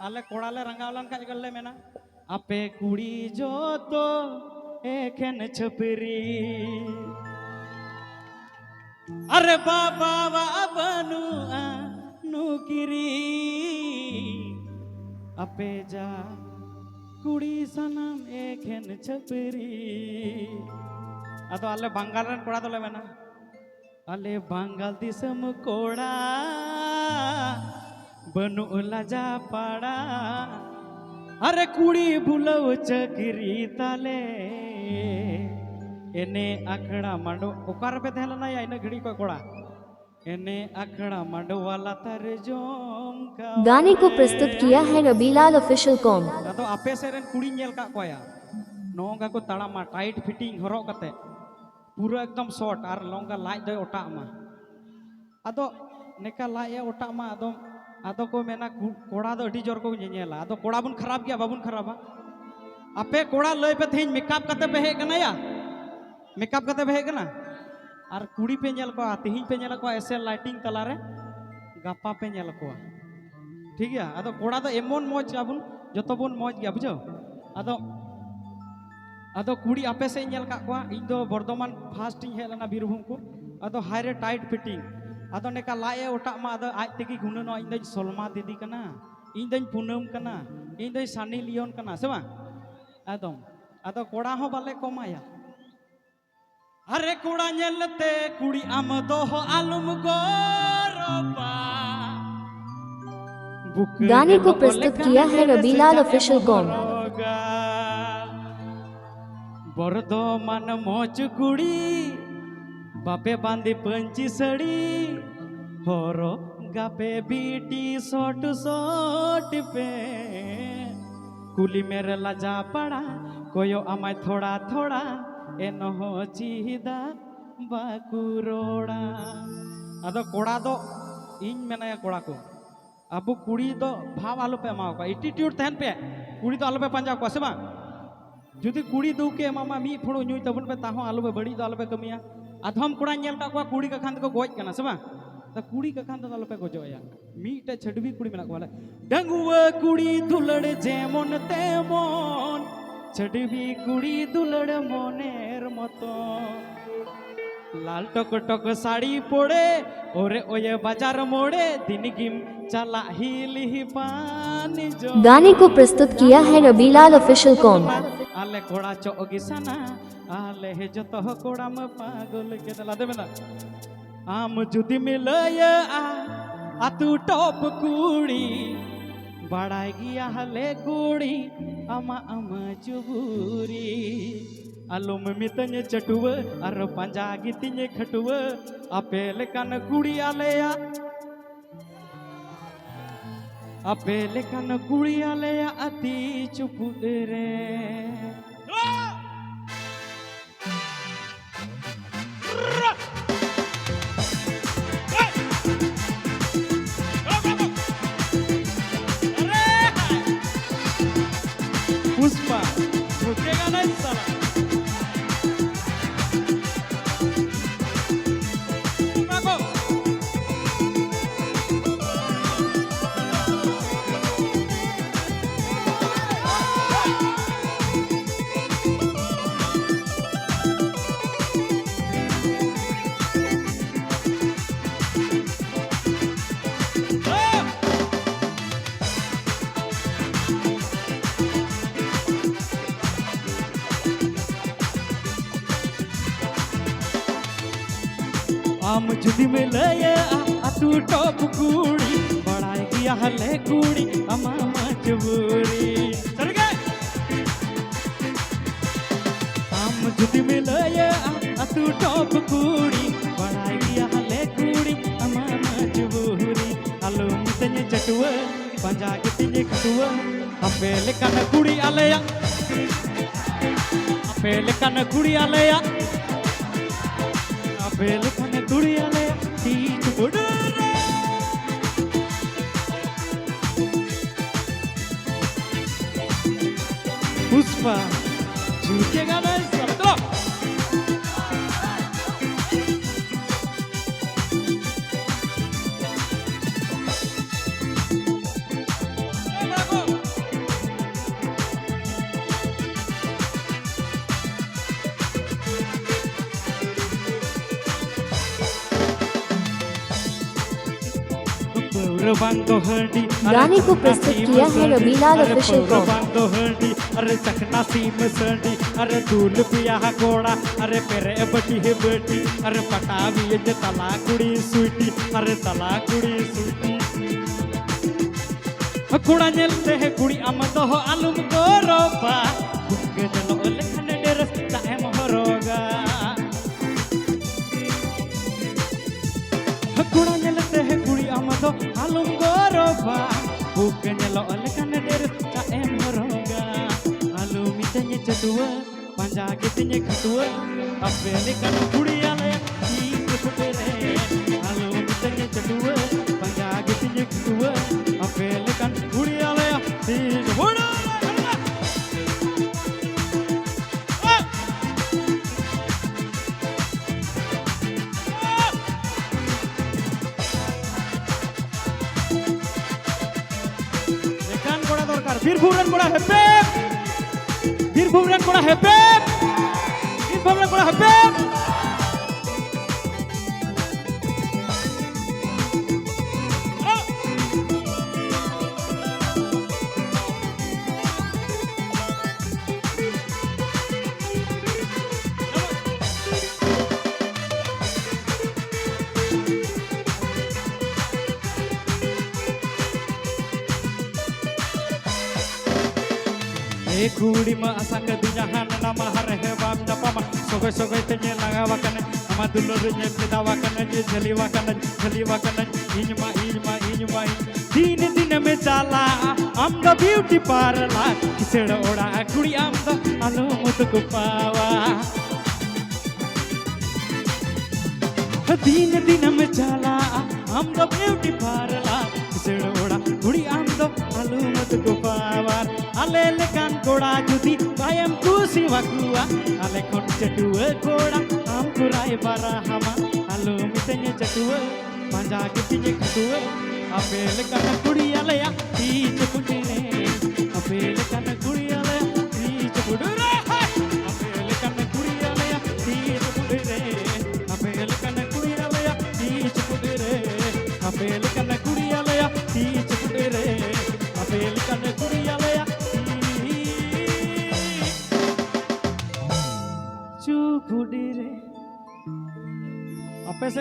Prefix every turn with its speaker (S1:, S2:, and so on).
S1: आले कोड़ाले रंगावलन का जगल ले मेना आपे कुड़ी जो तो एखेन छपरी अरे बाबा वा बनु नुकिरी आपे जा कुड़ी सनम एखेन छपरी अदो आले बंगाल रन कोड़ा तो ले मेना आले बंगाल दिसम कोड़ा बनु लाजा पाड़ा अरे कुड़ी बुलव चकरी ताले एने अखड़ा मांडो ओकार पे थेला या इन घड़ी को कोड़ा एने अखड़ा मांडो वाला तर जोम का
S2: गाने को प्रस्तुत किया है रबीलाल ऑफिशियल कॉम।
S1: तो आपे सेरन कुड़ी नेल का कोया नोंगा को तड़ामा टाइट फिटिंग हरो कते पूरा एकदम शॉर्ट और लोंगा लाइट दो ओटा मा अदो नेका लाइट ओटा मा अदो को मेना कोड़ा दो अडी जोर को नेला अदो कोड़ा बुन खराब गया बाबुन खराबा आपे कोड़ा लय पे थेन मेकअप कते पे हे कना या मेकअप कते पे हे कना और कुड़ी पे नेल को तिहिन पे नेल को ऐसे लाइटिंग तला रे गापा पे नेल को ठीक है अदो कोड़ा दो एमन मौज आबुन जतो बुन मौज गया बुझो अदो अदो कुड़ी आपे से नेल का को इन दो Bardhaman fast in Helena Birbhum को अदो हाईरे टाइट फिटिंग अदो नेका लाए ओटा मा अदो आज तेगी गुण नो इन दो सलमा दीदी कना इन दो पूनम कना इन दो सनी लियोन कना से बा एकदम अदो कोड़ा हो बाले कमाया अरे कोड़ा नेलते कुड़ी आम दो हो आलम गोरबा
S2: गाने को प्रस्तुत किया है रबीलाल ऑफिशियल कॉम।
S1: बर्धमान मोच कुड़ी बापे बांधी पंची सड़ी होरो गापे बीटी सोट सोट पे कुली मेरे लाजा पड़ा कोयो अमाय थोड़ा थोड़ा एनो हो चीदा बाकुरोड़ा अदो कोड़ा दो इन मेना कोड़ा को अब कुड़ी दो भाव आलो पे माओ का एटीट्यूड तहन पे कुड़ी तो आलो पे पंजा को से बा जुदी कुड़ी दू के मामा मी फोड़ो न्यूज तबन पे ताहो आलो पे बड़ी दो आलो पे कमिया अधम कुड़ा नेल का को कुड़ी का खान को गोज कना से बा तो कुड़ी का खान तो आलो पे गोजोया मीटे छडवी कुड़ी मेना को वाला डंगुवा कुड़ी दुलड़ जेमन तेमन छडवी कुड़ी दुलड़ मोनेर मतो लाल टक टक साड़ी पोड़े ओरे ओये बाजार मोड़े दिन गिम चला हिली पानी जो
S2: गाने को प्रस्तुत किया है रबीलाल ऑफिशियल कॉम।
S1: आले कोड़ा चोगी सना आले हे जतो कोड़ा म पागल के दला दे मेना आम जुदी मिलया आतु टॉप कुड़ी बड़ाई गिया हले कुड़ी अमा अमा चुबूरी आलुम मितने चटुव अर पंजा गितिने खटुव अपेल कन कुड़ी आलेया अपेल कन कुड़ी आलेया अति चुप रे पुष्पा झुकेगा नहीं साला आम जुदी में लया तू टॉप कुड़ी बड़ाई किया हले कुड़ी अमा मजबूरी चल गए आम जुदी में लया तू टॉप कुड़ी बड़ाई किया हले कुड़ी अमा मजबूरी आलो मितने चटुआ पंजा गितिने खटुआ अपेल कन कुड़ी आलेया अपेल कन कुड़ी आलेया अपेल कन कुड़ी आलेया तीच बुडरे पुष्पा झूठेगा नहीं चलो Bravo! बांग दो हंडी
S2: गाने को प्रस्तुत किया है रवीलाल ऑफिशियल को।
S1: बांग दो हंडी अरे चकना सीम संडी अरे दूल पिया घोड़ा अरे पेरे बटी है बेटी अरे पटावी जे तला कुड़ी स्वीटी अरे तला कुड़ी स्वीटी कुड़ा नेलते है कुड़ी आम दो आलूम गोरोबा बुके जलो लेखन डेरस टाइम हरोगा कुड़ा नेलते है कुड़ी आम दो आलूम गोरोबा बुके जलो लेखन डेरस टाइम हरोगा आलू मितने चटुआ पंजा गितने खटुआ अबे लेखन कुड़ी आले ठीक फुटेरे आलू मितने चटुआ पंजा गितने खटुआ अबे लेखन कुड़ी आले ठीक फुटेरे বীরভূমের কোড়া হেপে বীরভূমের কোড়া হেপে বীরভূমের কোড়া হেপে कुड़ी मा असंग दिजाहान nama harhe bam napama sogoy sogoy tenye lagawakan nama dulur nye pidawakan je jaliwakan injma din din me chala am the beauty parla kiseda oda kudi am the anu mutuk pawa din din me chala am the beauty parla kiseda oda kudi am the anu mutuk pawa ale lekan koda judi bayam kusi wakua ale kon cetua koda am kurai barahama alu mitenya cetua panja kitinya ketua ape lekan kudi ale ya ti cepudine ape lekan kudi ale ya ti cepudure ape lekan kudi ale ya ti cepudure ape lekan kudi ale ya ti cepudure ape lekan kudi ale ya ti cepudure ape lekan kudi ale ya चुप उड़ी रे आपे से